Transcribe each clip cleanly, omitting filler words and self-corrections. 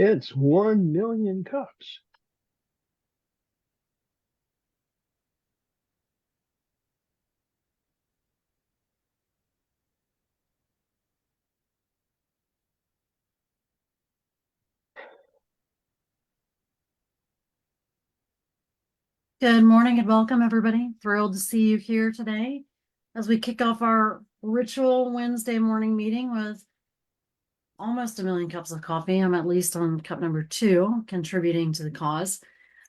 It's 1 million cups. Good morning and welcome, everybody. Thrilled to see you here today as we kick off our ritual Wednesday morning meeting with almost 1 million cups of coffee. I'm at least on cup number 2, contributing to the cause.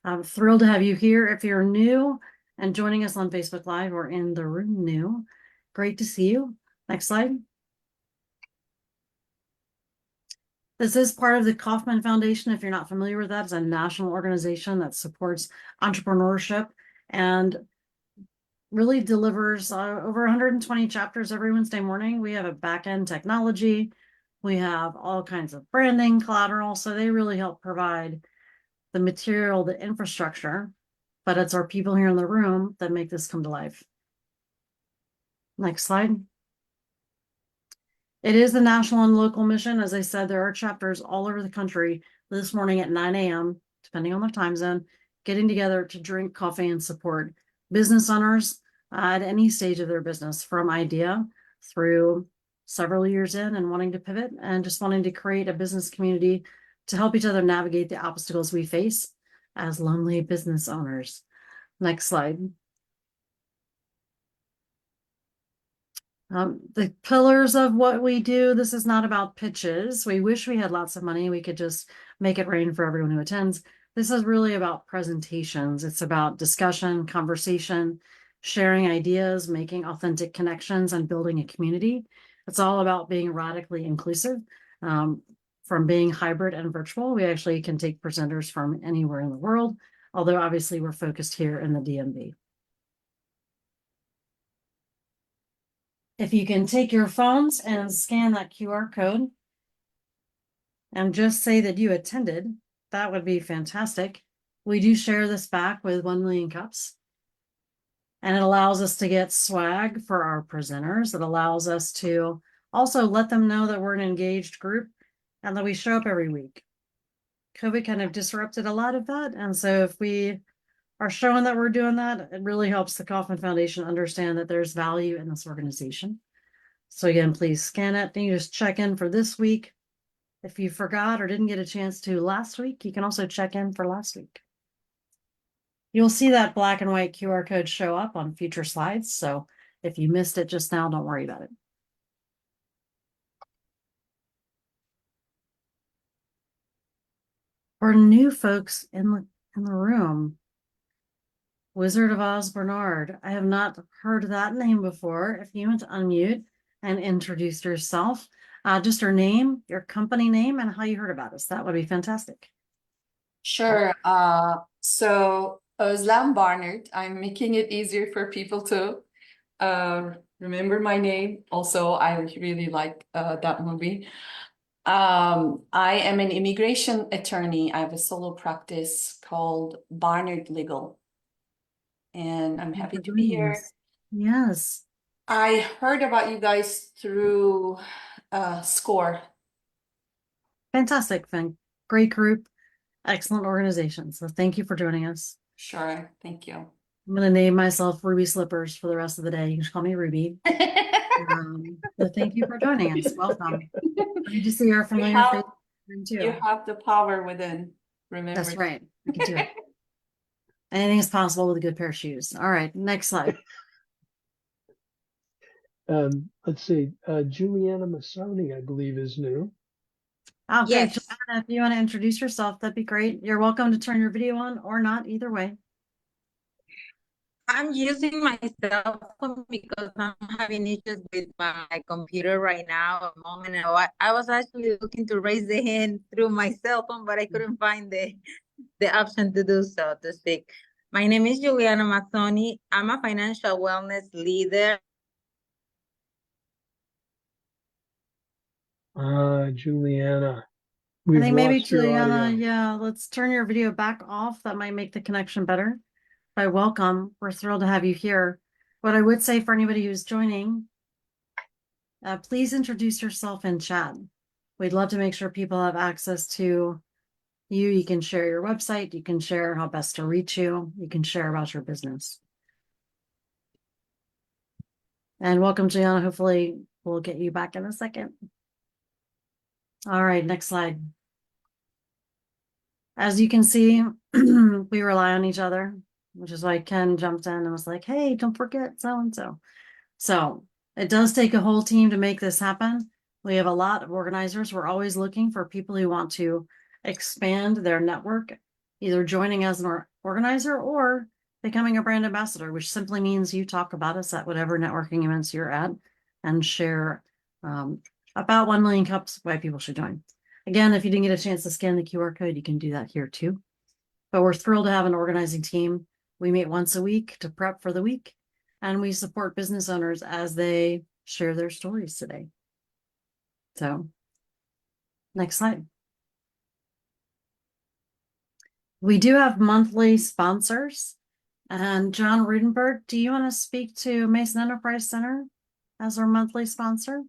I'm thrilled to have you here. If you're new and joining us on Facebook Live or in the room new, great to see you. Next slide. This is part of the Kauffman Foundation. If you're not familiar with that, it's a national organization that supports entrepreneurship and really delivers over 120 chapters every Wednesday morning. We have a back-end technology. We have all kinds of branding collateral. So they really help provide the material, the infrastructure, but it's our people here in the room that make this come to life. Next slide. It is the national and local mission. As I said, there are chapters all over the country this morning at 9 a.m., depending on their time zone, getting together to drink coffee and support business owners at any stage of their business, from idea through several years in and wanting to pivot and just wanting to create a business community to help each other navigate the obstacles we face as lonely business owners. Next slide. The pillars of what we do, this is not about pitches. We wish we had lots of money. We could just make it rain for everyone who attends. This is really about presentations. It's about discussion, conversation, sharing ideas, making authentic connections, and building a community. It's all about being radically inclusive. From being hybrid and virtual, we actually can take presenters from anywhere in the world, although obviously we're focused here in the DMV. If you can take your phones and scan that QR code and just say that you attended, that would be fantastic. We do share this back with 1 Million Cups. And it allows us to get swag for our presenters. It allows us to also let them know that we're an engaged group and that we show up every week. COVID kind of disrupted a lot of that. And so if we are showing that we're doing that, it really helps the Kauffman Foundation understand that there's value in this organization. So again, please scan it. Then you just check in for this week. If you forgot or didn't get a chance to last week, you can also check in for last week. You'll see that black and white QR code show up on future slides. So if you missed it just now, don't worry about it. For new folks in the room, Wizard of Oz Bernard. I have not heard that name before. If you want to unmute and introduce yourself, just your name, your company name, and how you heard about us, that would be fantastic. Sure. So Özlem Barnard. I'm making it easier for people to remember my name. Also, I really like that movie. I am an immigration attorney. I have a solo practice called Barnard Legal. And I'm happy to be here. Yes. I heard about you guys through SCORE. Fantastic thing. Great group, excellent organization. So thank you for joining us. Sure. Thank you. I'm going to name myself Ruby Slippers for the rest of the day. You can just call me Ruby. So thank you for joining us. Welcome. Great to see our familiar face too. You have the power within. Remember. That's right. We can do it. Anything is possible with a good pair of shoes. All right, next slide. Let's see. Juliana Massoni, I believe, is new. Oh, great. Yes. Joanna, if you want to introduce yourself, that'd be great. You're welcome to turn your video on or not, either way. I'm using my cell phone because I'm having issues with my computer right now. A moment ago, I was actually looking to raise the hand through my cell phone, but I couldn't find the option to do so, to speak. My name is Juliana Mazzoni. I'm a financial wellness leader. Juliana. I think maybe lost your Juliana, audio. yeah, let's turn your video back off. That might make the connection better. But welcome. We're thrilled to have you here. What I would say for anybody who's joining, please introduce yourself in chat. We'd love to make sure people have access to You can share your website, you can share how best to reach you, you can share about your business. And welcome, Gianna. Hopefully we'll get you back in a second. All right, next slide. As you can see, we rely on each other, which is why Ken jumped in and was like, hey, don't forget so-and-so. So it does take a whole team to make this happen. We have a lot of organizers. We're always looking for people who want to expand their network, either joining as an organizer or becoming a brand ambassador, which simply means you talk about us at whatever networking events you're at and share about 1 million cups, why people should join. Again, if you didn't get a chance to scan the QR code, you can do that here too. But we're thrilled to have an organizing team. We meet once a week to prep for the week, and we support business owners as they share their stories today. So, next slide. We do have monthly sponsors. And John Rudenberg, do you want to speak to Mason Enterprise Center as our monthly sponsor?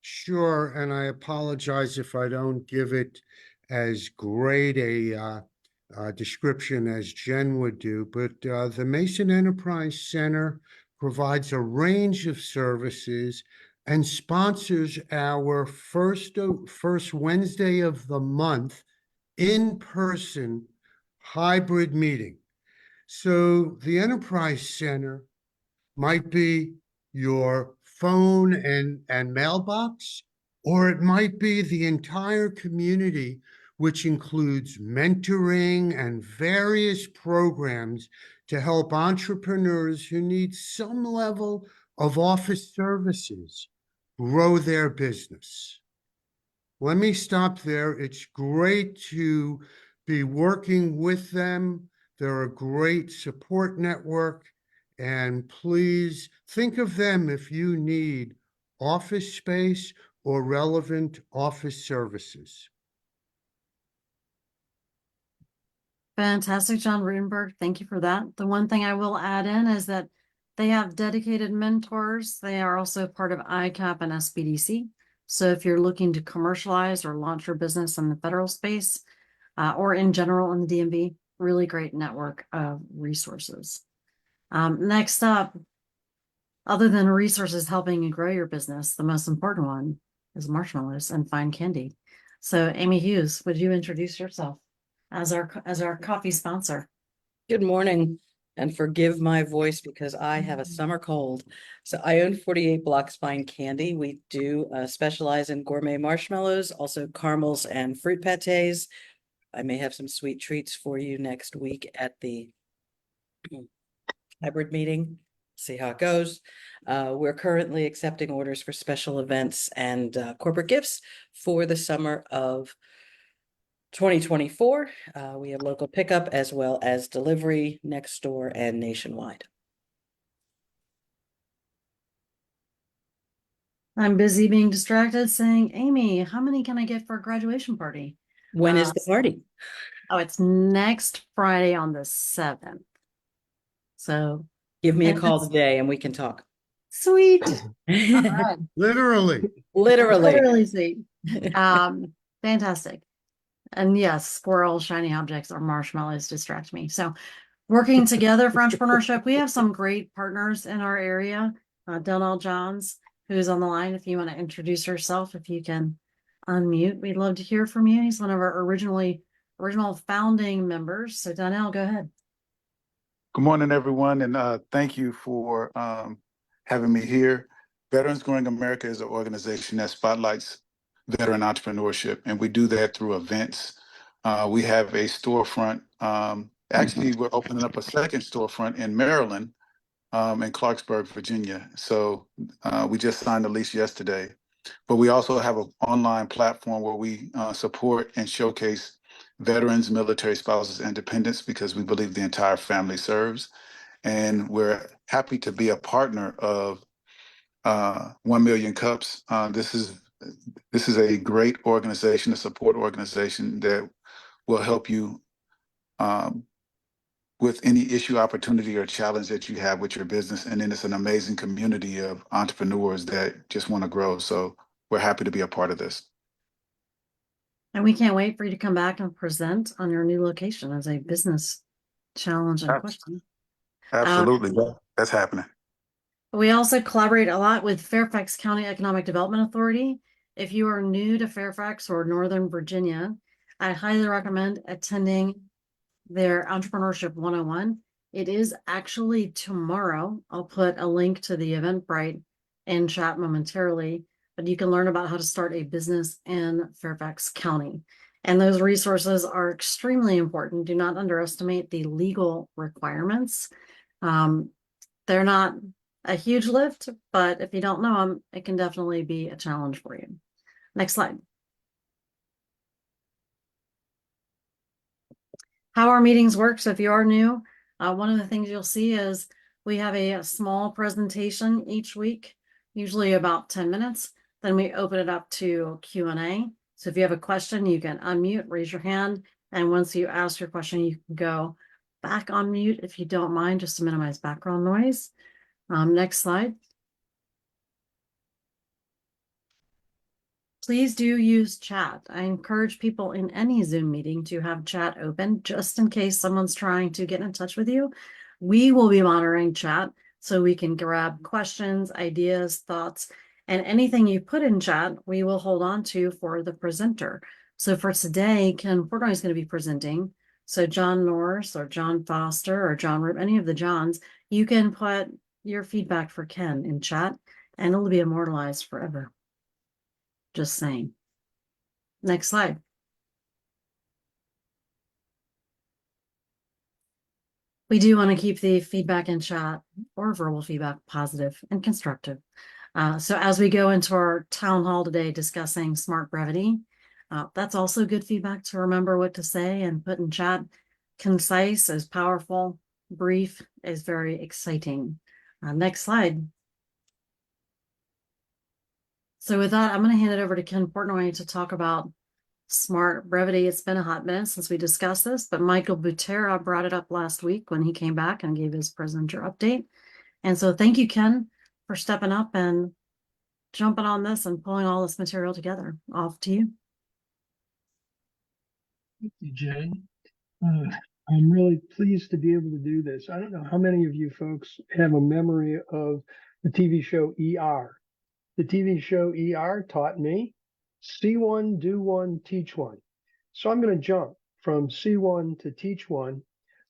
Sure, and I apologize if I don't give it as great a description as Jen would do, but the Mason Enterprise Center provides a range of services and sponsors our first Wednesday of the month in-person hybrid meeting. So the Enterprise Center might be your phone and mailbox, or it might be the entire community, which includes mentoring and various programs to help entrepreneurs who need some level of office services grow their business. Let me stop there. It's great to be working with them. They're a great support network. And please think of them if you need office space or relevant office services. Fantastic, John Rudenberg. Thank you for that. The one thing I will add in is that they have dedicated mentors. They are also part of ICAP and SBDC. So if you're looking to commercialize or launch your business in the federal space or in general in the DMV, really great network of resources. Next up, other than resources helping you grow your business, the most important one is marshmallows and fine candy. So Amy Hughes, would you introduce yourself as our coffee sponsor? Good morning, and forgive my voice because I have a summer cold. So I own 48 Blocks Fine Candy. We do specialize in gourmet marshmallows, also caramels and fruit pâtés. I may have some sweet treats for you next week at the hybrid meeting. See how it goes. We're currently accepting orders for special events and corporate gifts for the summer of 2024. We have local pickup as well as delivery next door and nationwide. I'm busy being distracted saying, Amy, how many can I get for a graduation party? When is the party? Oh, it's next Friday on the 7th. So Give me a call today and we can talk. sweet. All right. Literally. Literally sweet. Fantastic. And yes, squirrels, shiny objects, or marshmallows distract me. So working together for entrepreneurship, we have some great partners in our area. Donnell Johns, who's on the line. If you want to introduce yourself, if you can unmute, we'd love to hear from you. He's one of our original founding members. So Donnell, go ahead. Good morning, everyone, and thank you for having me here. Veterans Growing America is an organization that spotlights veteran entrepreneurship, and we do that through events. We have a storefront. Actually, we're opening up a second storefront in Maryland, in Clarksburg, Virginia. So we just signed the lease yesterday. But we also have an online platform where we support and showcase veterans, military spouses, and dependents because we believe the entire family serves. And we're happy to be a partner of 1 Million Cups. This is a great organization, a support organization that will help you with any issue, opportunity, or challenge that you have with your business. And then it's an amazing community of entrepreneurs that just want to grow. So we're happy to be a part of this. And we can't wait for you to come back and present on your new location as a business challenge and question. Absolutely. That's happening. We also collaborate a lot with Fairfax County Economic Development Authority. If you are new to Fairfax or Northern Virginia, I highly recommend attending their Entrepreneurship 101. It is actually tomorrow. I'll put a link to the Eventbrite in chat momentarily, but you can learn about how to start a business in Fairfax County. And those resources are extremely important. Do not underestimate the legal requirements. They're not a huge lift, but if you don't know them, it can definitely be a challenge for you. Next slide. How our meetings work. So if you are new, one of the things you'll see is we have a small presentation each week, usually about 10 minutes. Then we open it up to Q&A. So if you have a question, you can unmute, raise your hand. And once you ask your question, you can go back on mute if you don't mind, just to minimize background noise. Next slide. Please do use chat. I encourage people in any Zoom meeting to have chat open just in case someone's trying to get in touch with you. We will be monitoring chat so we can grab questions, ideas, thoughts, and anything you put in chat, we will hold on to for the presenter. So for today, Ken Portnoy is going to be presenting. So John Norris or John Foster or John Rip, any of the Johns, you can put your feedback for Ken in chat and it'll be immortalized forever. Just saying. Next slide. We do want to keep the feedback in chat or verbal feedback positive and constructive. So as we go into our town hall today discussing smart brevity, that's also good feedback to remember what to say and put in chat. Concise is powerful. Brief is very exciting. Next slide. So with that, I'm going to hand it over to Ken Portnoy to talk about smart brevity. It's been a hot minute since we discussed this, but Michael Butera brought it up last week when he came back and gave his presenter update. And so thank you, Ken, for stepping up and jumping on this and pulling all this material together. Off to you. Thank you, Jane. I'm really pleased to be able to do this. I don't know how many of you folks have a memory of the TV show ER. The TV show ER taught me see one, do one, teach one. So I'm going to jump from see one to teach one.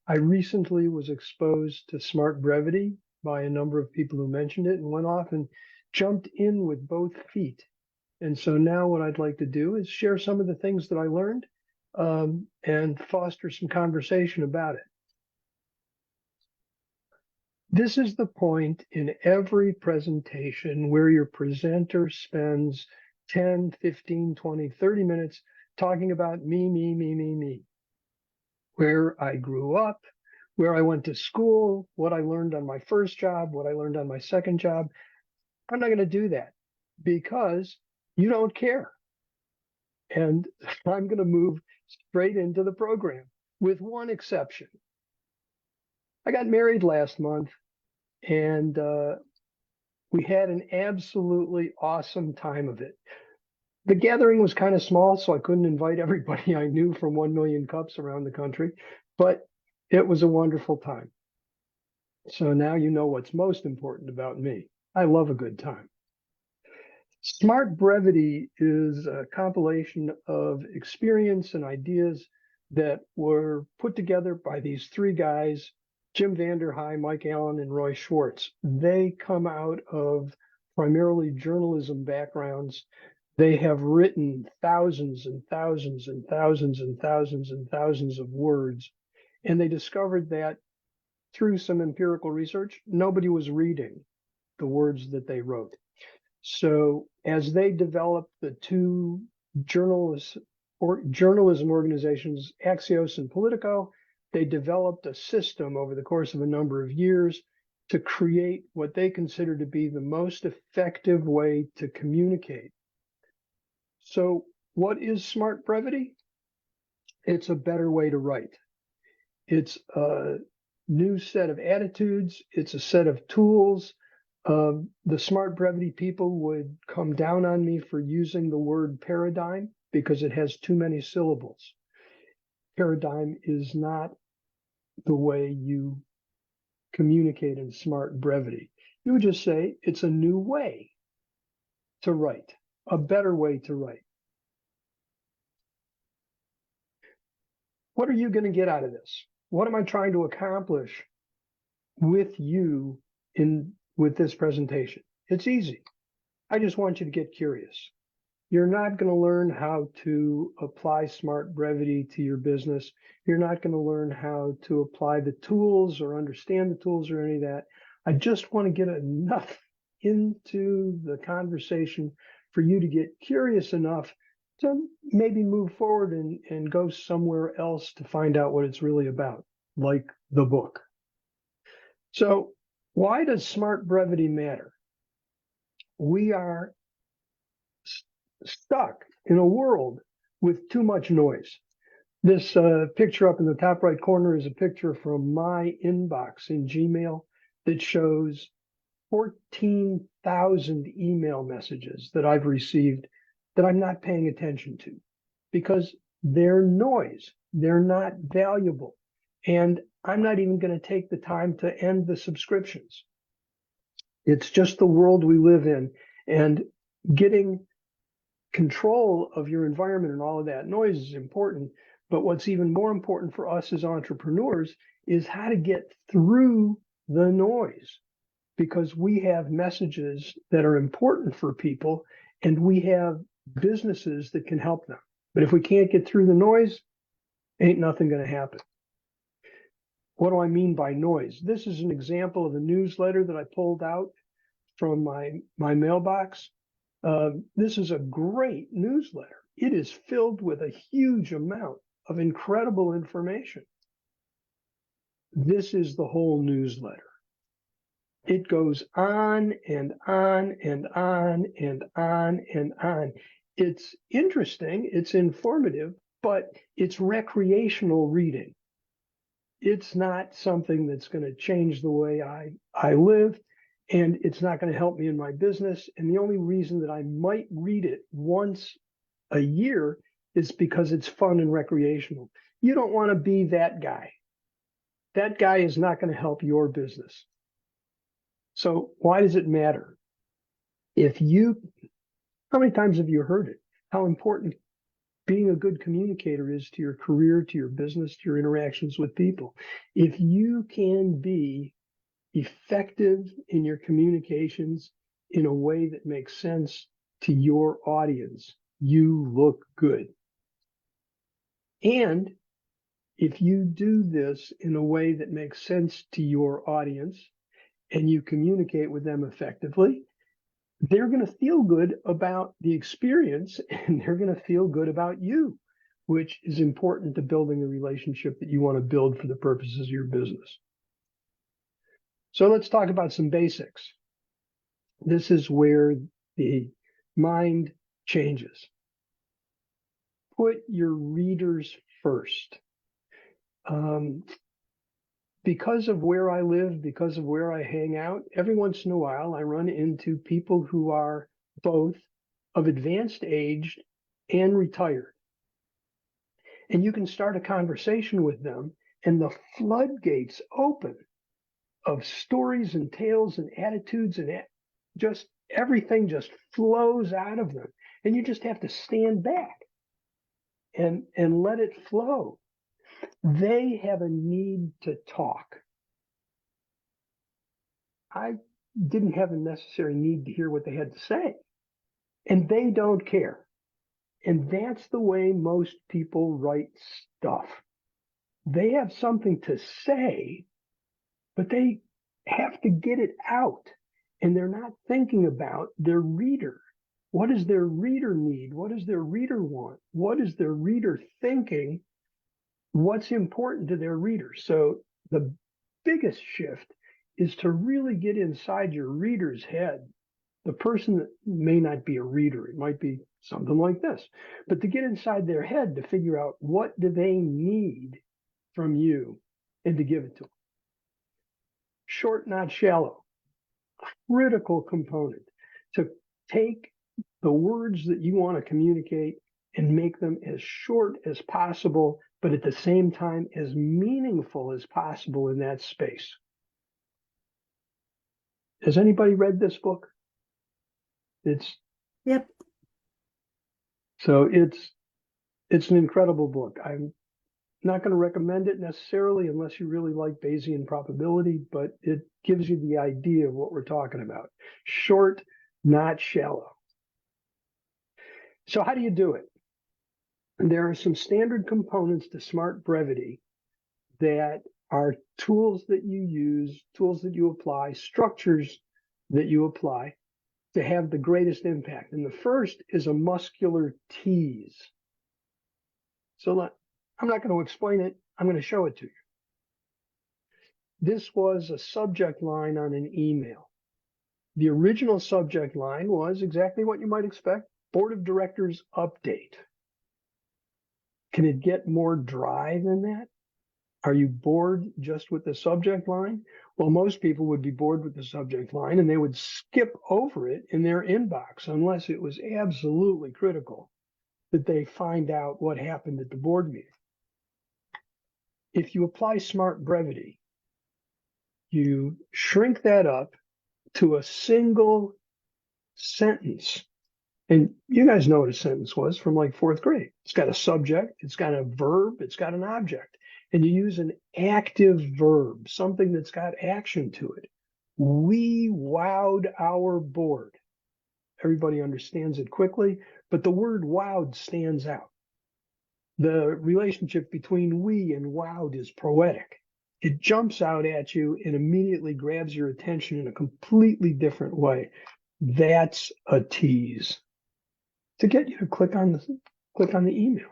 I recently was exposed to smart brevity by a number of people who mentioned it and went off and jumped in with both feet. And so now what I'd like to do is share some of the things that I learned and foster some conversation about it. This is the point in every presentation where your presenter spends 10, 15, 20, 30 minutes talking about me. Where I grew up, where I went to school, what I learned on my first job, what I learned on my second job. I'm not going to do that because you don't care. And I'm going to move straight into the program with one exception. I got married last month and we had an absolutely awesome time of it. The gathering was kind of small, so I couldn't invite everybody I knew from 1 Million Cups around the country, but it was a wonderful time. So now you know what's most important about me. I love a good time. Smart Brevity is a compilation of experience and ideas that were put together by these three guys, Jim Vanderhei, Mike Allen, and Roy Schwartz. They come out of primarily journalism backgrounds. They have written thousands and thousands and thousands and thousands and thousands of words. And they discovered that through some empirical research, nobody was reading the words that they wrote. So as they developed the two journalism organizations, Axios and Politico, they developed a system over the course of a number of years to create what they consider to be the most effective way to communicate. So what is smart brevity? It's a better way to write. It's a new set of attitudes. It's a set of tools. The smart brevity people would come down on me for using the word paradigm because it has too many syllables. Paradigm is not the way you communicate in Smart Brevity. You would just say it's a new way to write, a better way to write. What are you going to get out of this? What am I trying to accomplish with you with this presentation? It's easy. I just want you to get curious. You're not going to learn how to apply Smart Brevity to your business. You're not going to learn how to apply the tools or understand the tools or any of that. I just want to get enough into the conversation for you to get curious enough to maybe move forward and go somewhere else to find out what it's really about, like the book. So why does Smart Brevity matter? We are stuck in a world with too much noise. This picture up in the top right corner is a picture from my inbox in Gmail that shows 14,000 email messages that I've received that I'm not paying attention to because they're noise. They're not valuable. And I'm not even going to take the time to end the subscriptions. It's just the world we live in. And getting control of your environment and all of that noise is important. But what's even more important for us as entrepreneurs is how to get through the noise, because we have messages that are important for people and we have businesses that can help them. But if we can't get through the noise, ain't nothing going to happen. What do I mean by noise? This is an example of a newsletter that I pulled out from my mailbox. This is a great newsletter. It is filled with a huge amount of incredible information. This is the whole newsletter. It goes on and on and on and on and on. It's interesting, it's informative, but it's recreational reading. It's not something that's going to change the way I live, and it's not going to help me in my business. And the only reason that I might read it once a year is because it's fun and recreational. You don't want to be that guy. That guy is not going to help your business. So why does it matter? How many times have you heard it? How important being a good communicator is to your career, to your business, to your interactions with people. If you can be effective in your communications in a way that makes sense to your audience, you look good. And if you do this in a way that makes sense to your audience and you communicate with them effectively, they're going to feel good about the experience and they're going to feel good about you, which is important to building the relationship that you want to build for the purposes of your business. So let's talk about some basics. This is where the mind changes. Put your readers first. Because of where I live, because of where I hang out, every once in a while I run into people who are both of advanced age and retired. And you can start a conversation with them and the floodgates open of stories and tales and attitudes and just everything just flows out of them. And you just have to stand back and let it flow. They have a need to talk. I didn't have a necessary need to hear what they had to say, and they don't care. And that's the way most people write stuff. They have something to say, but they have to get it out, and they're not thinking about their reader. What does their reader need? What does their reader want? What is their reader thinking? What's important to their reader? So the biggest shift is to really get inside your reader's head. The person that may not be a reader, it might be something like this, but to get inside their head to figure out what do they need from you and to give it to them. Short, not shallow. Critical component to take the words that you want to communicate and make them as short as possible, but at the same time as meaningful as possible in that space. Has anybody read this book? Yep. So it's an incredible book. I'm not going to recommend it necessarily unless you really like Bayesian probability, but it gives you the idea of what we're talking about. Short, not shallow. So how do you do it? There are some standard components to Smart Brevity that are tools that you use, tools that you apply, structures that you apply to have the greatest impact. And the first is a muscular tease. So I'm not going to explain it. I'm going to show it to you. This was a subject line on an email. The original subject line was exactly what you might expect: Board of Directors update. Can it get more dry than that? Are you bored just with the subject line? Well, most people would be bored with the subject line and they would skip over it in their inbox unless it was absolutely critical that they find out what happened at the board meeting. If you apply Smart Brevity, you shrink that up to a single sentence. And you guys know what a sentence was from like fourth grade. It's got a subject, it's got a verb, it's got an object. And you use an active verb, something that's got action to it. We wowed our board. Everybody understands it quickly, but the word wowed stands out. The relationship between we and wowed is poetic. It jumps out at you and immediately grabs your attention in a completely different way. That's a tease to get you to click on the email.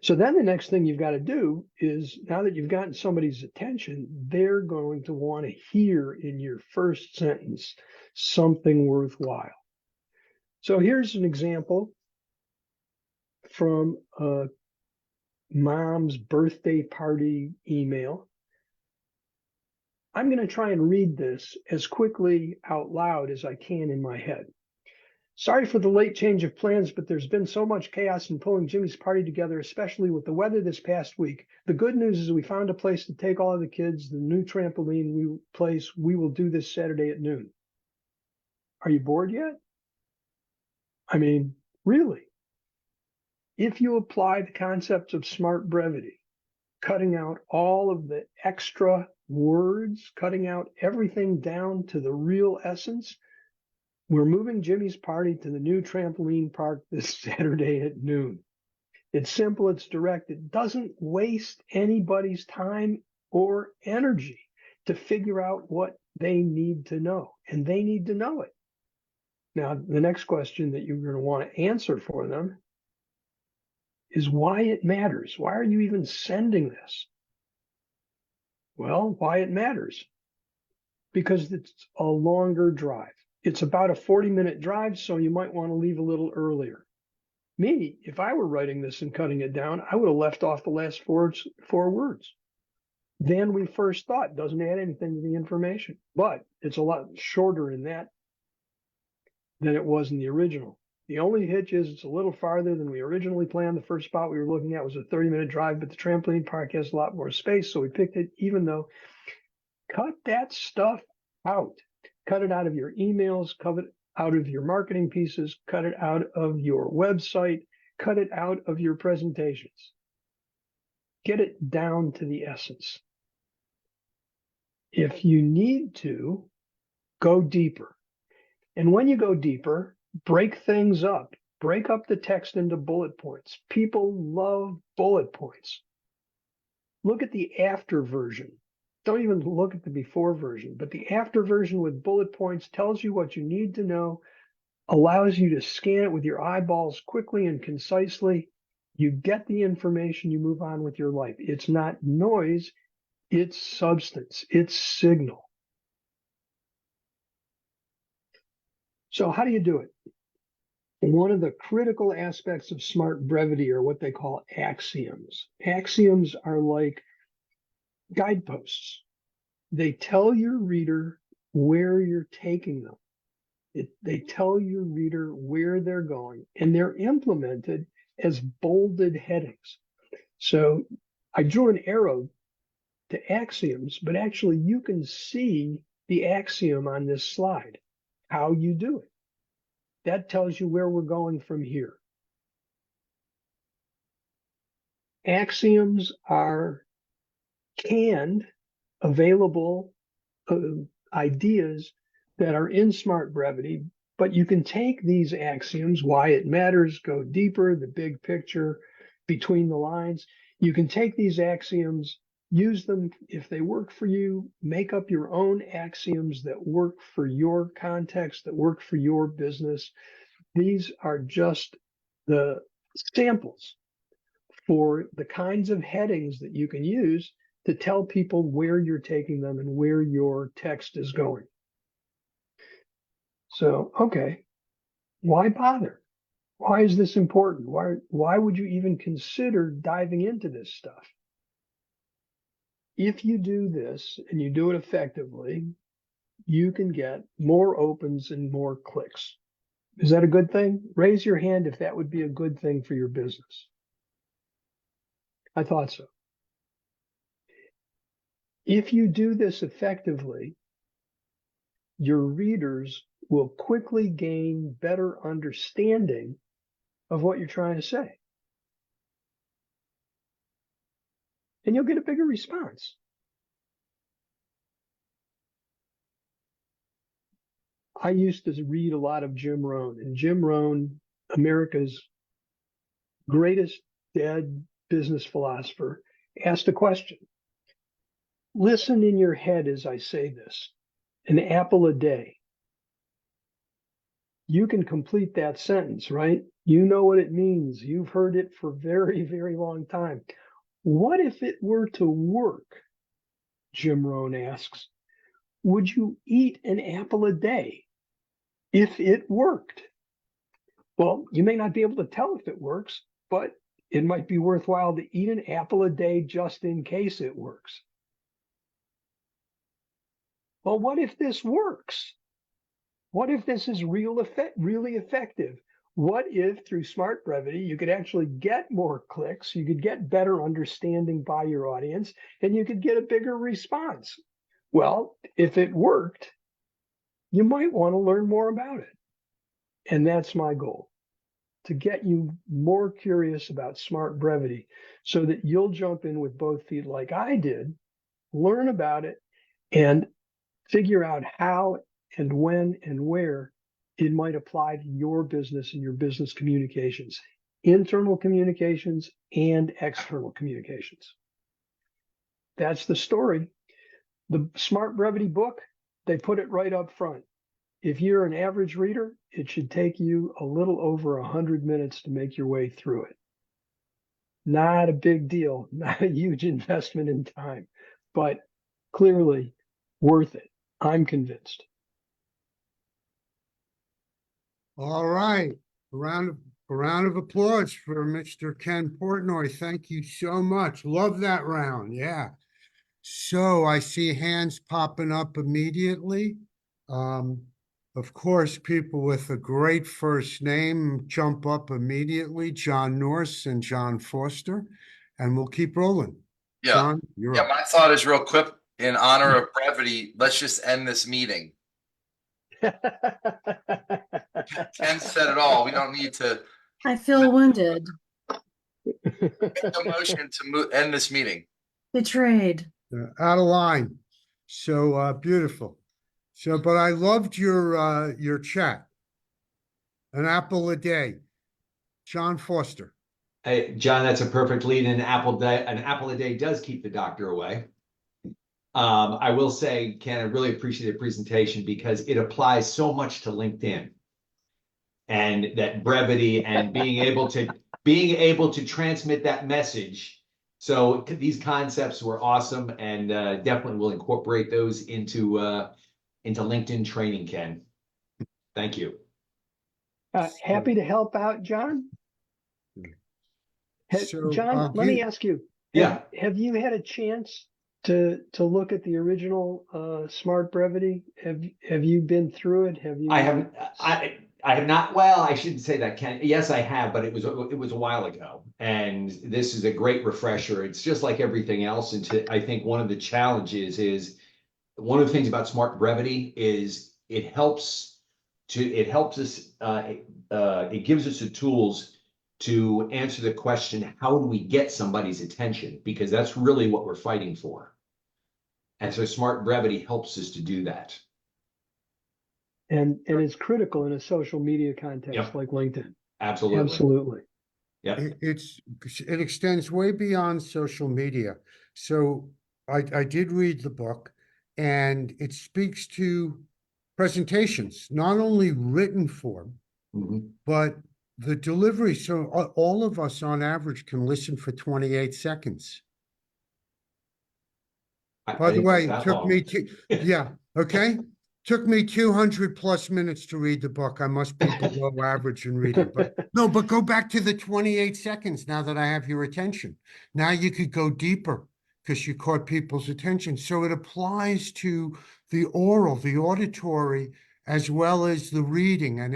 So then the next thing you've got to do is, now that you've gotten somebody's attention, they're going to want to hear in your first sentence something worthwhile. So here's an example from a mom's birthday party email. I'm going to try and read this as quickly out loud as I can in my head. Sorry for the late change of plans, but there's been so much chaos in pulling Jimmy's party together, especially with the weather this past week. The good news is we found a place to take all of the kids, the new trampoline place we will do this Saturday at noon. Are you bored yet? I mean, really? If you apply the concepts of Smart Brevity, cutting out all of the extra words, cutting out everything down to the real essence, we're moving Jimmy's party to the new trampoline park this Saturday at noon. It's simple, it's direct, it doesn't waste anybody's time or energy to figure out what they need to know, and they need to know it. Now, the next question that you're going to want to answer for them is why it matters. Why are you even sending this? Well, why it matters. Because it's a longer drive. It's about a 40-minute drive, so you might want to leave a little earlier. Me, if I were writing this and cutting it down, I would have left off the last four words. Than we first thought. Doesn't add anything to the information, but it's a lot shorter in that than it was in the original. The only hitch is it's a little farther than we originally planned. The first spot we were looking at was a 30-minute drive, but the trampoline park has a lot more space, so we picked it, even though. Cut that stuff out. Cut it out of your emails, cut it out of your marketing pieces, cut it out of your website, cut it out of your presentations. Get it down to the essence. If you need to, go deeper. And when you go deeper, break things up. Break up the text into bullet points. People love bullet points. Look at the after version. Don't even look at the before version, but the after version with bullet points tells you what you need to know, allows you to scan it with your eyeballs quickly and concisely. You get the information, you move on with your life. It's not noise, it's substance, it's signal. So how do you do it? One of the critical aspects of Smart Brevity are what they call axioms. Axioms are like guideposts. They tell your reader where you're taking them. They tell your reader where they're going, and they're implemented as bolded headings. So I drew an arrow to axioms, but actually you can see the axiom on this slide, how you do it. That tells you where we're going from here. Axioms are canned, available ideas that are in Smart Brevity, but you can take these axioms, why it matters, go deeper, the big picture, between the lines. You can take these axioms, use them if they work for you, make up your own axioms that work for your context, that work for your business. These are just the samples for the kinds of headings that you can use to tell people where you're taking them and where your text is going. So, okay, why bother? Why is this important? Why would you even consider diving into this stuff? If you do this and you do it effectively, you can get more opens and more clicks. Is that a good thing? Raise your hand if that would be a good thing for your business. I thought so. If you do this effectively, your readers will quickly gain better understanding of what you're trying to say. And you'll get a bigger response. I used to read a lot of Jim Rohn, and Jim Rohn, America's greatest dead business philosopher, asked a question. Listen in your head as I say this, an apple a day. You can complete that sentence, right? You know what it means. You've heard it for a very, very long time. What if it were to work? Jim Rohn asks. Would you eat an apple a day if it worked? Well, you may not be able to tell if it works, but it might be worthwhile to eat an apple a day just in case it works. Well, what if this works? What if this is really effective? What if through Smart Brevity, you could actually get more clicks, you could get better understanding by your audience, and you could get a bigger response? Well, if it worked, you might want to learn more about it. And that's my goal, to get you more curious about Smart Brevity so that you'll jump in with both feet like I did, learn about it, and figure out how and when and where it might apply to your business and your business communications, internal communications and external communications. That's the story. The Smart Brevity book, they put it right up front. If you're an average reader, it should take you a little over 100 minutes to make your way through it. Not a big deal, not a huge investment in time, but clearly worth it. I'm convinced. All right, a round of applause for Mr. Ken Portnoy. Thank you so much. Love that round. Yeah. So I see hands popping up immediately. Of course, people with a great first name jump up immediately, John Norse and John Foster, and we'll keep rolling. Yeah. John, you're up. My thought is real quick, in honor of brevity, let's just end this meeting. Ken said it all. We don't need to I feel wounded, make a motion to end this meeting. betrayed. Out of line. So beautiful. So, but I loved your chat. An apple a day. John Foster. Hey, John, that's a perfect lead. An apple a day does keep the doctor away. I will say, Ken, I really appreciate the presentation because it applies so much to LinkedIn and that brevity and being able to transmit that message. So these concepts were awesome, and definitely will incorporate those into LinkedIn training, Ken. Thank you. Happy to help out, John. So, John, let me ask you. Yeah. Have you had a chance to look at the original Smart Brevity? Have you been through it? Have you? I have not. Well, I shouldn't say that, Ken. Yes, I have, but it was a while ago, and this is a great refresher. It's just like everything else. And I think one of the challenges is one of the things about Smart Brevity is it helps us. It gives us the tools to answer the question, how do we get somebody's attention? Because that's really what we're fighting for. And so Smart Brevity helps us to do that. And it's critical in a social media context Yep. like LinkedIn. Absolutely. Absolutely. Yeah. It extends way beyond social media. So I did read the book, and it speaks to presentations, not only written form, but the delivery. So all of us on average can listen for 28 seconds. By the way, it took me yeah, okay. Took me 200 plus minutes to read the book. I must be below average in reading, but no, but go back to the 28 seconds now that I have your attention. Now you could go deeper because you caught people's attention. So it applies to the oral, the auditory, as well as the reading. And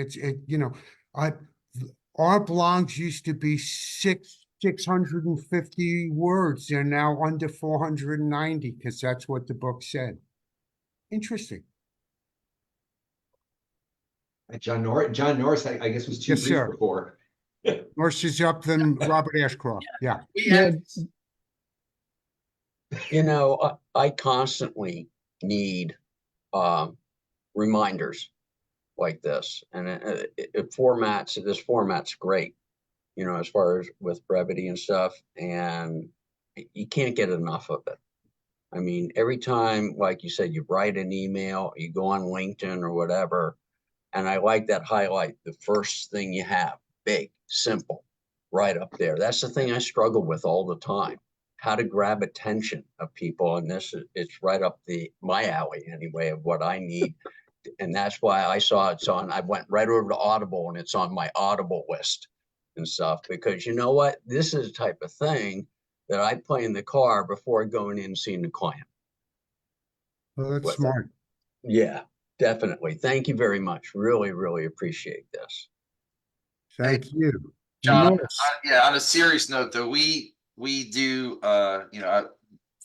our blogs used to be 650 words. They're now under 490 because that's what the book said. Interesting. John Norris, I guess, was too Yes, brief sir. before. Worse is up than Robert Ashcroft. Yeah. Yeah. You know, I constantly need reminders like this, and this format's great, you know, as far as with brevity and stuff, and you can't get enough of it. I mean, every time, like you said, you write an email, you go on LinkedIn or whatever, and I like that highlight, the first thing you have, big, simple, right up there. That's the thing I struggle with all the time, how to grab attention of people. And it's right up my alley anyway, of what I need. And that's why I saw I went right over to Audible, and it's on my Audible list and stuff, because you know what? This is the type of thing that I play in the car before going in and seeing the client. Well, that's smart. Yeah, definitely. Thank you very much. Really, really appreciate this. Thank you. John, yeah, on a serious note though, we do for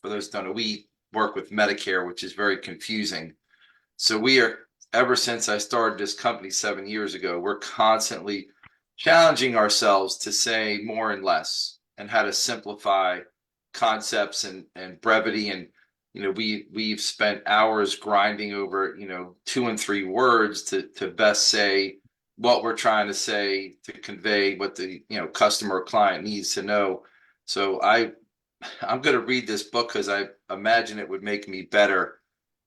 those who don't know, we work with Medicare, which is very confusing. So we are, ever since I started this company 7 years ago, we're constantly challenging ourselves to say more and less, and how to simplify concepts and brevity. And we've spent hours grinding over 2 and 3 words to best say what we're trying to say, to convey what the customer or client needs to know. So I'm going to read this book because I imagine it would make me better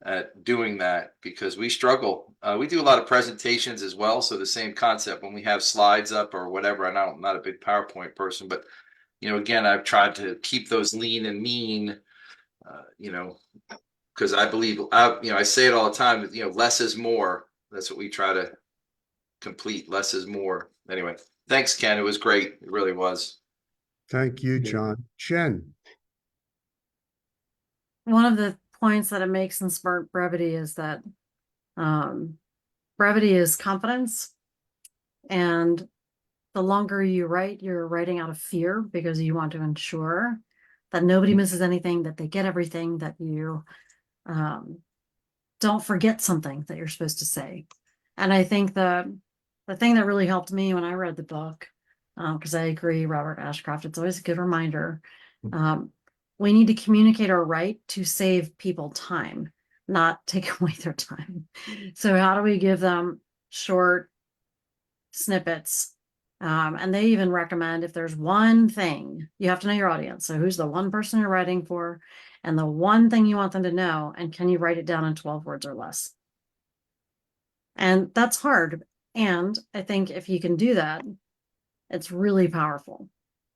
at doing that, because we struggle. We do a lot of presentations as well, so the same concept when we have slides up or whatever. And I'm not a big PowerPoint person, but again, I've tried to keep those lean and mean, because I believe I say it all the time, less is more. That's what we try to complete. Less is more. Anyway, thanks, Ken. It was great. It really was. Thank you, John. Jen. One of the points that it makes in Smart Brevity is that brevity is confidence, and the longer you write, you're writing out of fear because you want to ensure that nobody misses anything, that they get everything, that you don't forget something that you're supposed to say. And I think the thing that really helped me when I read the book, because I agree, Robert Ashcroft, it's always a good reminder. We need to communicate our right to save people time, not take away their time. So how do we give them short snippets? And they even recommend, if there's one thing, you have to know your audience. So who's the one person you're writing for, and the one thing you want them to know, and can you write it down in 12 words or less? And that's hard. And I think if you can do that, it's really powerful.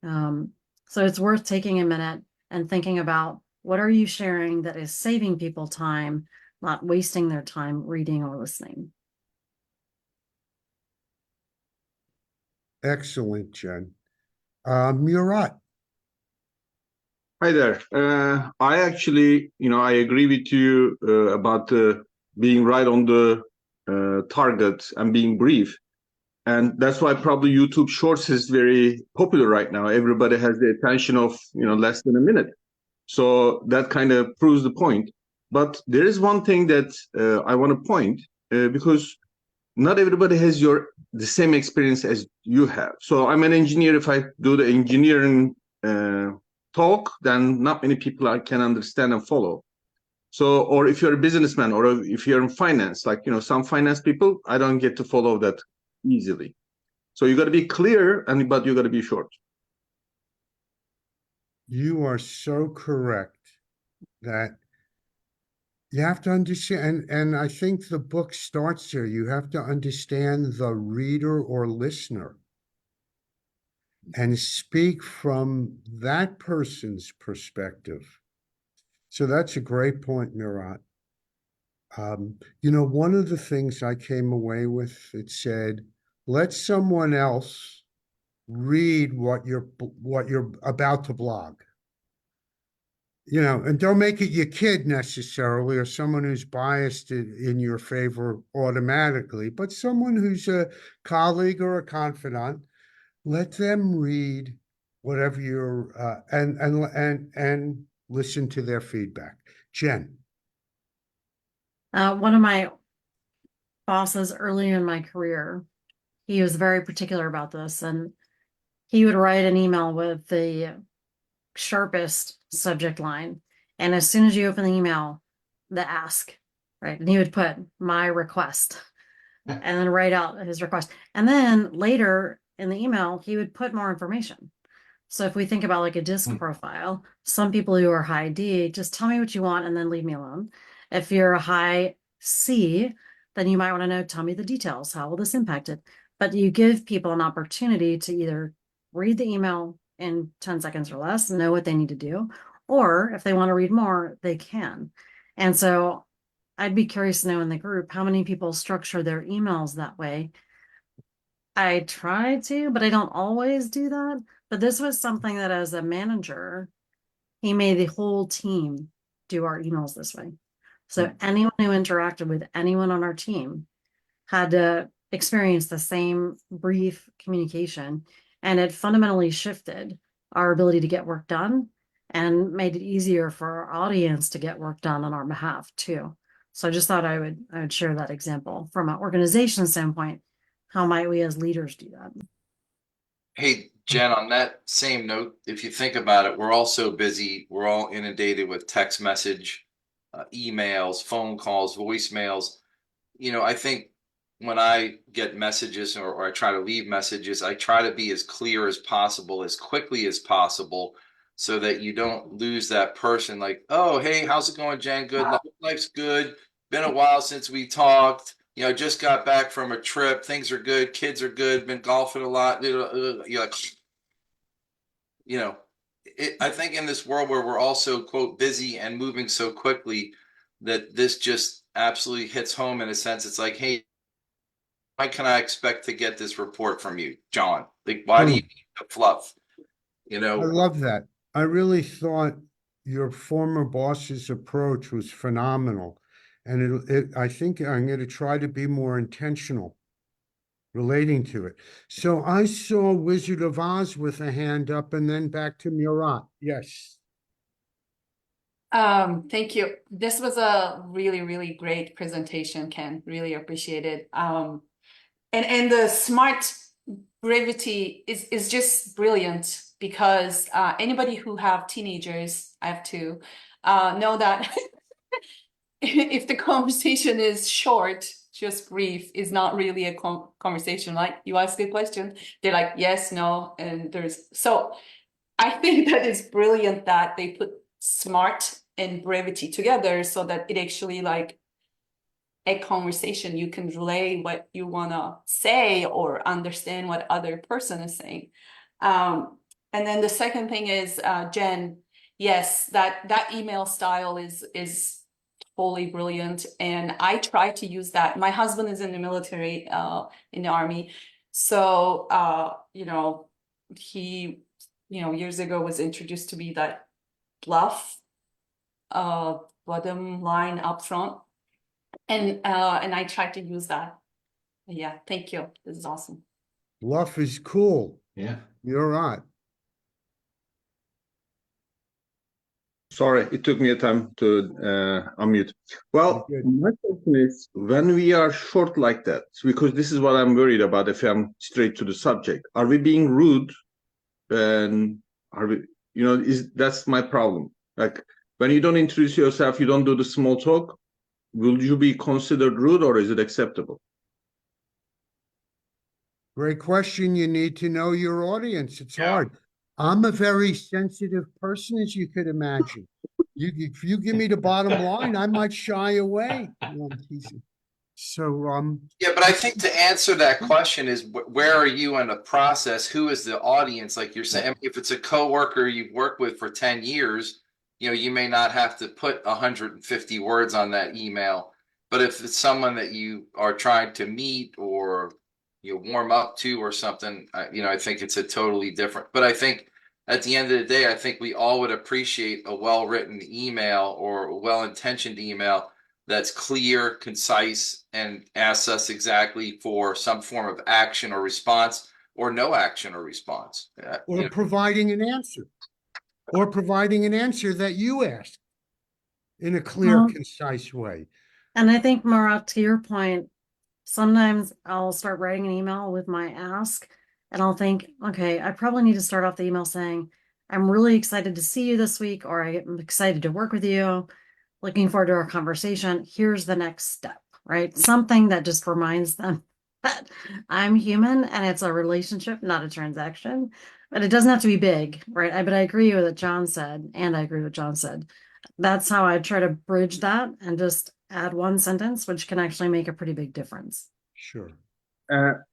So it's worth taking a minute and thinking about, what are you sharing that is saving people time, not wasting their time reading or listening? Excellent, Jen. Murat. Hi there. I actually, I agree with you about being right on the target and being brief. And that's why probably YouTube Shorts is very popular right now. Everybody has the attention of, less than a minute. So that kind of proves the point. But there is one thing that I want to point because not everybody has the same experience as you have. So I'm an engineer. If I do the engineering talk, then not many people I can understand and follow. So, or if you're a businessman or if you're in finance, like, some finance people, I don't get to follow that easily. So you got to be clear, but you got to be short. You are so correct that you have to understand, and I think the book starts there. You have to understand the reader or listener and speak from that person's perspective. So that's a great point, Murat. One of the things I came away with, it said, let someone else read what you're about to blog. And don't make it your kid necessarily, or someone who's biased in your favor automatically, but someone who's a colleague or a confidant. Let them read whatever you're and listen to their feedback. Jen. One of my bosses early in my career, he was very particular about this, and he would write an email with the sharpest subject line. And as soon as you open the email, the ask, right? And he would put my request and then write out his request. And then later in the email, he would put more information. So if we think about like a disc profile, some people who are high D, just tell me what you want and then leave me alone. If you're a high C, then you might want to know, tell me the details. How will this impact it? But you give people an opportunity to either read the email in 10 seconds or less, know what they need to do, or if they want to read more, they can. And so I'd be curious to know in the group how many people structure their emails that way. I try to, but I don't always do that. But this was something that as a manager, he made the whole team do our emails this way. So anyone who interacted with anyone on our team had to experience the same brief communication, and it fundamentally shifted our ability to get work done and made it easier for our audience to get work done on our behalf too. So I just thought I would share that example from an organization standpoint. How might we as leaders do that? Hey, Jen, on that same note, if you think about it, we're all so busy. We're all inundated with text message, emails, phone calls, voicemails. I think when I get messages or I try to leave messages, I try to be as clear as possible, as quickly as possible, so that you don't lose that person like, oh, hey, how's it going, Jen? Good. Life's good. Been a while since we talked. Just got back from a trip. Things are good. Kids are good. Been golfing a lot. You're like, I think in this world where we're also, quote, busy and moving so quickly, that this just absolutely hits home in a sense. It's like, hey, why can I expect to get this report from you, John? Like, why do you need the fluff? I love that. I really thought your former boss's approach was phenomenal. And I think I'm going to try to be more intentional relating to it. So I saw Wizard of Oz with a hand up and then back to Murat. Yes. Thank you. This was a really, really great presentation, Ken. Really appreciate it. And the Smart Brevity is just brilliant because anybody who have teenagers, I have two, know that if the conversation is short, just brief, is not really a conversation. Like you ask a question, they're like, yes, no, and so I think that it's brilliant that they put smart and brevity together so that it actually like a conversation, you can relay what you want to say or understand what other person is saying. And then the second thing is, Jen, yes, that email style is totally brilliant, and I try to use that. My husband is in the military, in the army, so he years ago was introduced to me that bluff bottom line up front. And I try to use that. Yeah, thank you. This is awesome. Bluff is cool. Yeah. You're right. Sorry, it took me a time to unmute. Well, You're good. my question is, when we are short like that, because this is what I'm worried about if I'm straight to the subject, are we being rude? And are we, that's my problem. Like, when you don't introduce yourself, you don't do the small talk, will you be considered rude or is it acceptable? Great question. You need to know your audience. It's Yeah. hard. I'm a very sensitive person, as you could imagine. If you give me the bottom line, I might shy away. No, I'm teasing. So, Yeah, but I think to answer that question is where are you in the process? Who is the audience? Like you're saying, if it's a coworker you've worked with for 10 years, you may not have to put 150 words on that email. But if it's someone that you are trying to meet or warm up to or something, I think it's a totally different. But I think at the end of the day, I think we all would appreciate a well-written email or a well-intentioned email that's clear, concise, and asks us exactly for some form of action or response or no action or response. or providing an answer, or providing an answer that you asked in a clear, Well, concise way. And I think, Marat, to your point, sometimes I'll start writing an email with my ask and I'll think, okay, I probably need to start off the email saying, I'm really excited to see you this week, or I'm excited to work with you. Looking forward to our conversation. Here's the next step, right? Something that just reminds them that I'm human and it's a relationship, not a transaction. But it doesn't have to be big, right? But I agree with what John said, and I agree with John said. That's how I try to bridge that and just add one sentence, which can actually make a pretty big difference. Sure.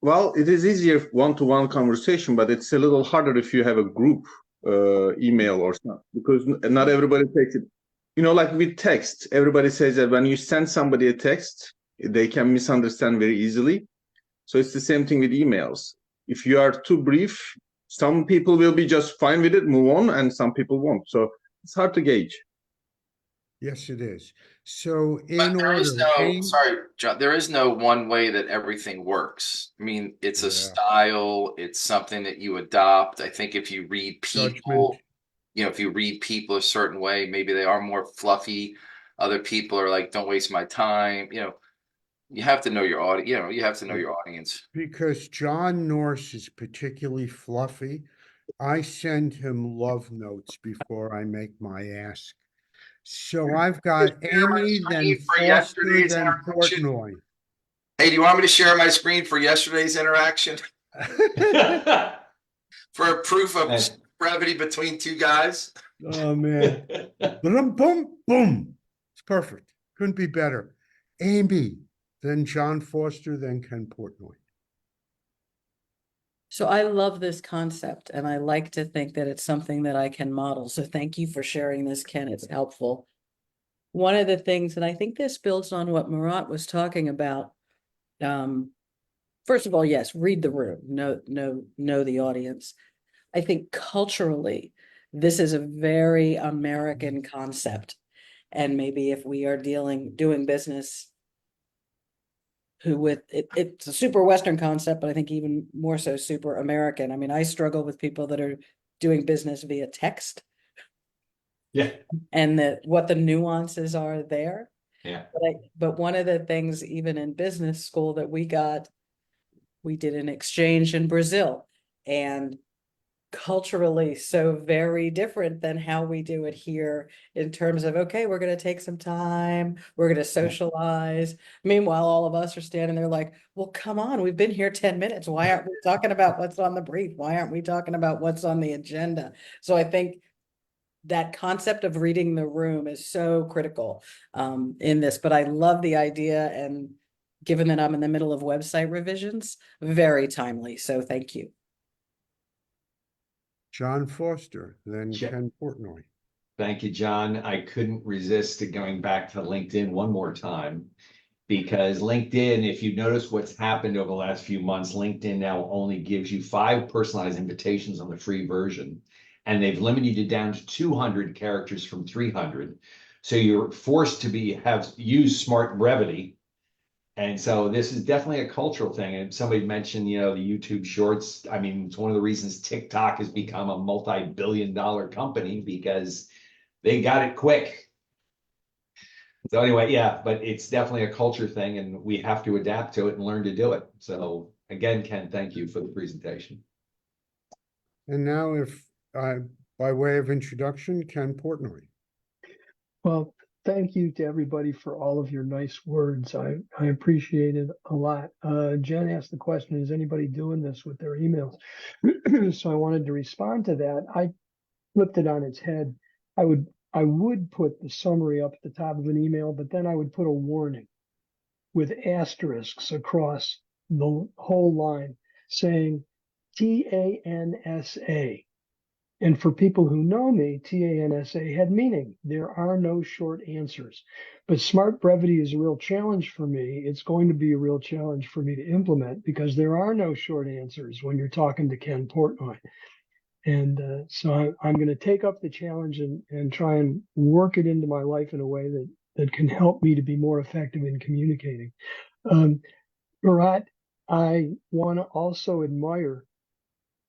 Well, it is easier one-to-one conversation, but it's a little harder if you have a group email or something, because not everybody takes it. Like with text, everybody says that when you send somebody a text, they can misunderstand very easily. So it's the same thing with emails. If you are too brief, some people will be just fine with it, move on, and some people won't. So it's hard to gauge. Yes, it is. So But in there order, is sorry, John, there is no one way that everything works. I mean, it's a Yeah. style, it's something that you adopt. I think if you read Judgment. people, if you read people a certain way, maybe they are more fluffy. Other people are like, don't waste my time. You have to know your audience, you have to know your audience. Because John Norse is particularly fluffy, I send him love notes before I make my ask. So I've got Amy, then For Foster, yesterday's then interaction. Portnoy. Hey, do you want me to share my screen for yesterday's interaction? For proof of brevity between two guys? Oh, man. Boom, boom, boom. It's perfect. Couldn't be better. Amy, then John Foster, then Ken Portnoy. So I love this concept and I like to think that it's something that I can model. So thank you for sharing this, Ken. It's helpful. One of the things, and I think this builds on what Marat was talking about. First of all, yes, read the room, know the audience. I think culturally, this is a very American concept. And maybe if we are doing business it's a super Western concept, but I think even more so super American. I mean, I struggle with people that are doing business via text. Yeah. And what the nuances are there. Yeah. But one of the things, even in business school that we did an exchange in Brazil, and culturally so very different than how we do it here in terms of, okay, we're going to take some time, we're going to socialize. Meanwhile, all of us are standing there like, well, come on, we've been here 10 minutes. Why aren't we talking about what's on the brief? Why aren't we talking about what's on the agenda? So I think that concept of reading the room is so critical in this, but I love the idea, and given that I'm in the middle of website revisions, very timely. So thank you. John Foster, then Sure. Ken Portnoy. Thank you, John. I couldn't resist going back to LinkedIn one more time, because LinkedIn, if you notice what's happened over the last few months, LinkedIn now only gives you 5 personalized invitations on the free version. and they've limited it down to 200 characters from 300. So you're forced to use Smart Brevity. And so this is definitely a cultural thing. And somebody mentioned, the YouTube Shorts. I mean, it's one of the reasons TikTok has become a multi-billion-dollar company, because they got it quick. So anyway, yeah, but it's definitely a culture thing, and we have to adapt to it and learn to do it. So again, Ken, thank you for the presentation. And now by way of introduction, Ken Portnoy. Well, thank you to everybody for all of your nice words. I appreciate it a lot. Jen asked the question, is anybody doing this with their emails? So I wanted to respond to that. I flipped it on its head. I would put the summary up at the top of an email, but then I would put a warning with asterisks across the whole line saying TANSA. And for people who know me, TANSA had meaning. There are no short answers. But Smart Brevity is a real challenge for me. It's going to be a real challenge for me to implement, because there are no short answers when you're talking to Ken Portnoy. And so I'm going to take up the challenge and try and work it into my life in a way that can help me to be more effective in communicating. Bharat, I want to also admire,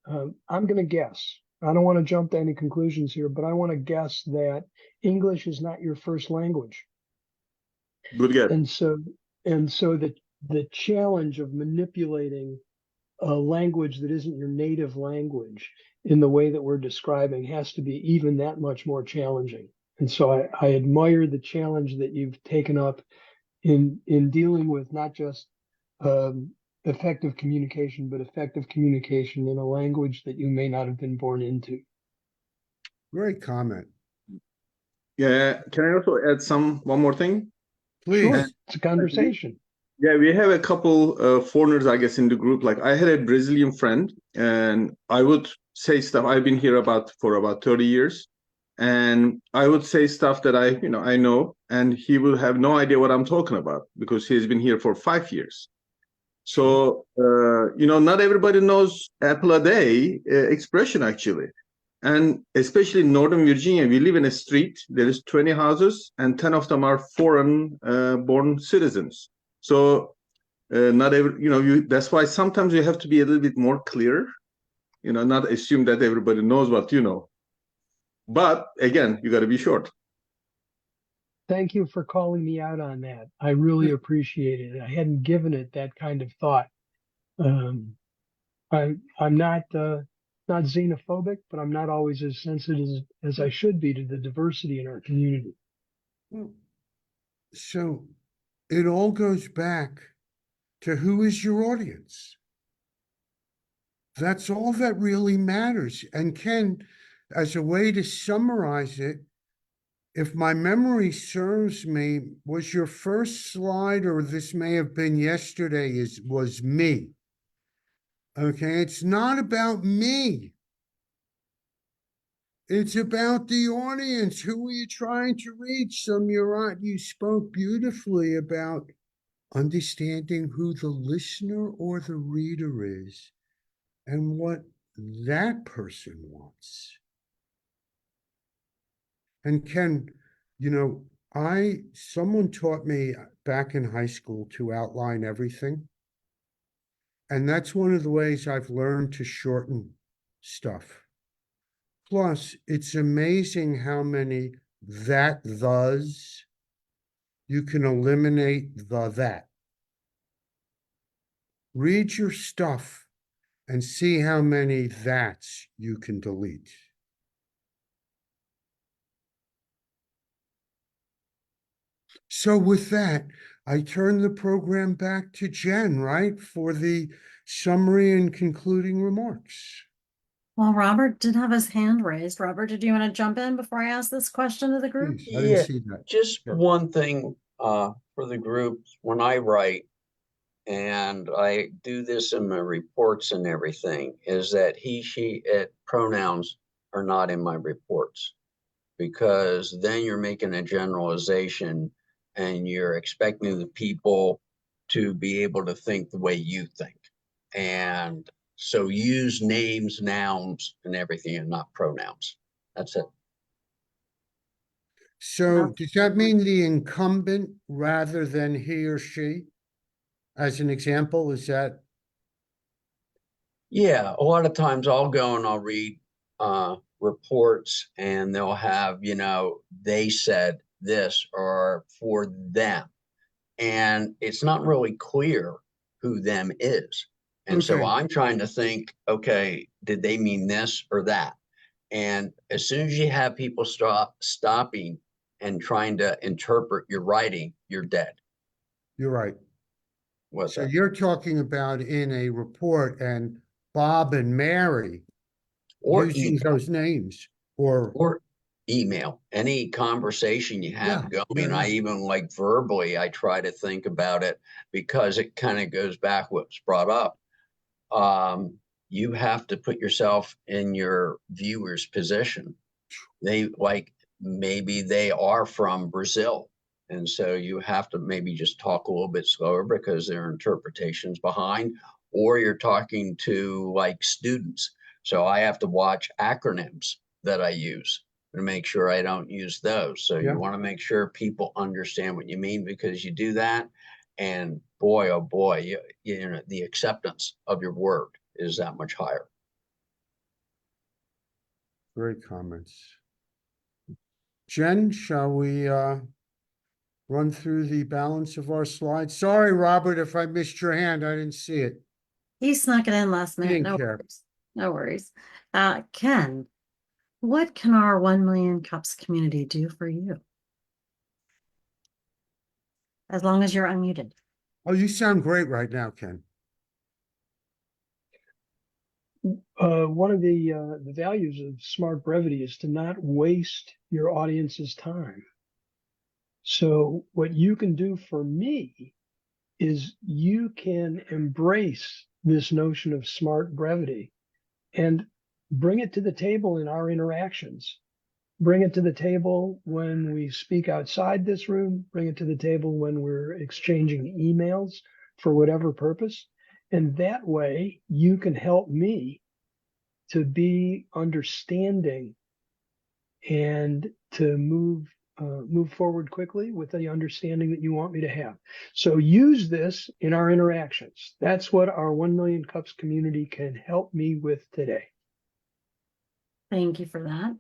I'm going to guess, I don't want to jump to any conclusions here, but I want to guess that English is not your first language. Good guess. And so the challenge of manipulating a language that isn't your native language in the way that we're describing has to be even that much more challenging. And so I admire the challenge that you've taken up in dealing with not just effective communication, but effective communication in a language that you may not have been born into. Great comment. Yeah, can I also add one more thing? Please. Sure, it's a conversation. Yeah, we have a couple foreigners, I guess, in the group. Like, I had a Brazilian friend, and I would say stuff. I've been here for about 30 years, and I would say stuff that I know, and he will have no idea what I'm talking about, because he's been here for 5 years. So, not everybody knows apple a day expression, actually. And especially in Northern Virginia, we live in a street. There is 20 houses, and 10 of them are foreign born citizens. So not every, that's why sometimes you have to be a little bit more clear, not assume that everybody knows what you know. But again, you got to be short. Thank you for calling me out on that. I really appreciate it. I hadn't given it that kind of thought. I'm not xenophobic, but I'm not always as sensitive as I should be to the diversity in our community. So it all goes back to who is your audience. That's all that really matters. And Ken, as a way to summarize it, if my memory serves me, was your first slide, or this may have been yesterday, was me. Okay, it's not about me. It's about the audience. Who are you trying to reach? You spoke beautifully about understanding who the listener or the reader is and what that person wants. And Ken, someone taught me back in high school to outline everything. And that's one of the ways I've learned to shorten stuff. Plus, it's amazing how many thus you can eliminate that. Read your stuff and see how many that's you can delete. So with that, I turn the program back to Jen, right, for the summary and concluding remarks. Well, Robert did have his hand raised. Robert, did you want to jump in before I ask this question to the group? Please, I didn't see that. Just Sure. one thing for the group. When I write, and I do this in my reports and everything, is that he, she, it pronouns are not in my reports, because then you're making a generalization and you're expecting the people to be able to think the way you think. And So use names, nouns, and everything, and not pronouns. That's it. So does that mean the incumbent rather than he or she? As an example, is that? Yeah, a lot of times I'll go and I'll read reports, and they'll have, they said this or for them. And it's not really clear who them is. And so Okay. I'm trying to think, okay, did they mean this or that? And as soon as you have people stopping and trying to interpret your writing, you're dead. You're right. What's So that? you're talking about in a report and Bob and Mary Or using email, those names or or email, any conversation you have Yeah, going. yeah. I even like verbally, I try to think about it because it kind of goes back what's brought up. You have to put yourself in your viewer's position. Maybe they are from Brazil. And so you have to maybe just talk a little bit slower because there are interpretations behind, or you're talking to like students. So I have to watch acronyms that I use to make sure I don't use those. So Yeah. you want to make sure people understand what you mean, because you do that. And boy, oh boy, the acceptance of your word is that much higher. Great comments. Jen, shall we run through the balance of our slides? Sorry, Robert, if I missed your hand, I didn't see it. He snuck it in last minute. didn't No care. worries. No worries. Ken, what can our 1 Million Cups community do for you? As long as you're unmuted. Oh, you sound great right now, Ken. One of the values of Smart Brevity is to not waste your audience's time. So what you can do for me is you can embrace this notion of smart brevity and bring it to the table in our interactions. Bring it to the table when we speak outside this room, bring it to the table when we're exchanging emails for whatever purpose. And that way you can help me to be understanding and to move forward quickly with the understanding that you want me to have. So use this in our interactions. That's what our 1 Million Cups community can help me with today. Thank you for that.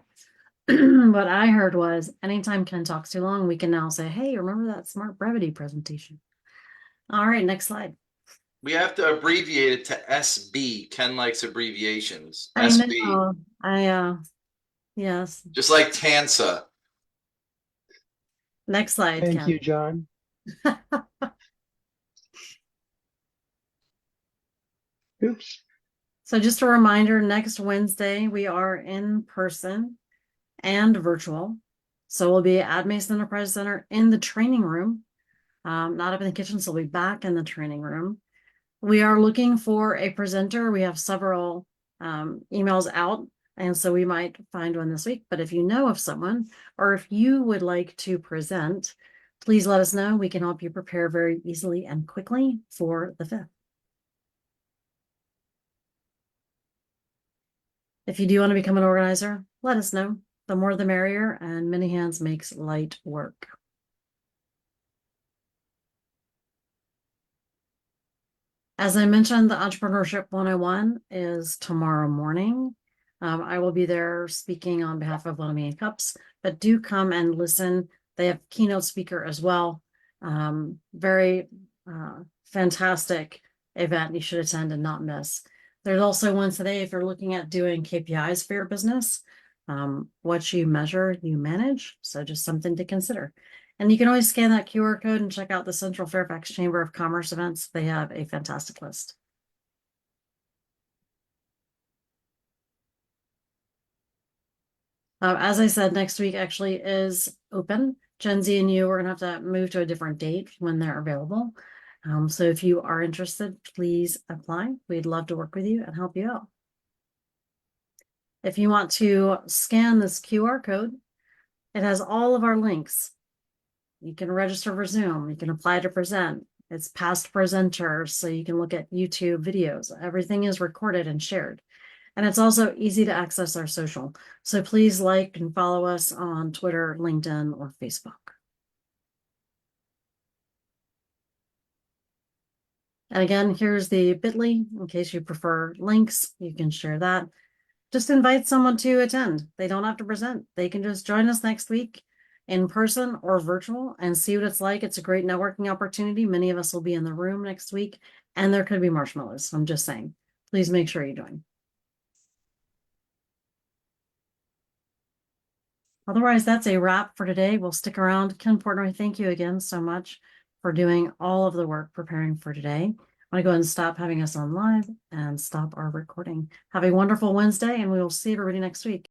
What I heard was anytime Ken talks too long, we can now say, hey, remember that Smart Brevity presentation? All right, next slide. We have to abbreviate it to SB. Ken likes abbreviations. I SB. know. Yes. Just like TANSA. Next slide, Thank Ken. you, John. Oops. So just a reminder, next Wednesday, we are in person and virtual. So we'll be at Mason Enterprise Center in the training room, not up in the kitchen. So we'll be back in the training room. We are looking for a presenter. We have several emails out, and so we might find one this week. But if you know of someone, or if you would like to present, please let us know. We can help you prepare very easily and quickly for the 5th. If you do want to become an organizer, let us know. The more the merrier, and many hands makes light work. As I mentioned, the Entrepreneurship 101 is tomorrow morning. I will be there speaking on behalf of 1 Million Cups, but do come and listen. They have keynote speaker as well. Very fantastic event you should attend and not miss. There's also one today if you're looking at doing KPIs for your business. What you measure, you manage. So just something to consider. And you can always scan that QR code and check out the Central Fairfax Chamber of Commerce events. They have a fantastic list. As I said, next week actually is open. Gen Z and you are going to have to move to a different date when they're available. So if you are interested, please apply. We'd love to work with you and help you out. If you want to scan this QR code, it has all of our links. You can register for Zoom. You can apply to present. It's past presenters, so you can look at YouTube videos. Everything is recorded and shared. And it's also easy to access our social. So please like and follow us on Twitter, LinkedIn, or Facebook. And again, here's the bit.ly in case you prefer links. You can share that. Just invite someone to attend. They don't have to present. They can just join us next week in person or virtual and see what it's like. It's a great networking opportunity. Many of us will be in the room next week, and there could be marshmallows. I'm just saying, please make sure you join. Otherwise, that's a wrap for today. We'll stick around. Ken Portnoy, thank you again so much for doing all of the work preparing for today. I'm going to go ahead and stop having us on live and stop our recording. Have a wonderful Wednesday, and we will see everybody next week.